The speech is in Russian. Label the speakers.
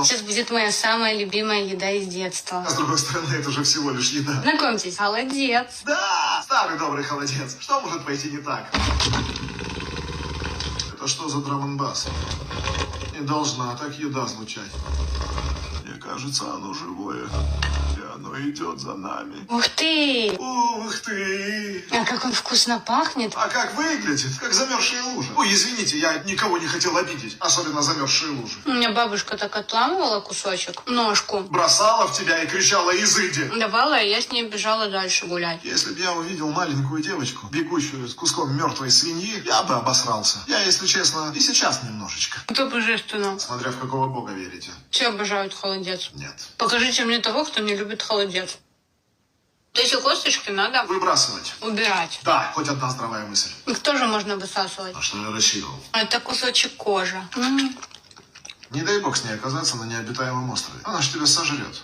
Speaker 1: Сейчас будет моя самая любимая еда из детства.
Speaker 2: А с другой стороны, это же всего лишь еда.
Speaker 1: Знакомьтесь, холодец.
Speaker 2: Да, старый добрый холодец. Что может пойти не так? Это что за драм-н-бас? Не должна так еда звучать. Мне кажется, оно живое. И оно идет за нами.
Speaker 1: Ух ты!
Speaker 2: Ух ты!
Speaker 1: А как он вкусно пахнет.
Speaker 2: А как выглядит? Как замерзшие лужи. Ой, извините, я никого не хотел обидеть. Особенно замерзшие лужи.
Speaker 1: У меня бабушка так отламывала кусочек, ножку.
Speaker 2: Бросала в тебя и кричала: изыди!
Speaker 1: Давала, и я с ней бежала дальше гулять.
Speaker 2: Если бы я увидел маленькую девочку, бегущую с куском мертвой свиньи, я бы обосрался. Я, если честно, и сейчас немножечко.
Speaker 1: Это божественно.
Speaker 2: Смотря в какого бога верите.
Speaker 1: Все обожают холодец.
Speaker 2: Нет.
Speaker 1: Покажите мне того, кто не любит холодец. То есть косточки надо
Speaker 2: Выбрасывать.
Speaker 1: убирать.
Speaker 2: Да, хоть одна здравая мысль.
Speaker 1: Их тоже можно высасывать.
Speaker 2: А что я рассчитывал?
Speaker 1: Это кусочек кожи.
Speaker 2: Не дай бог с ней оказаться на необитаемом острове. Она ж тебя сожрет.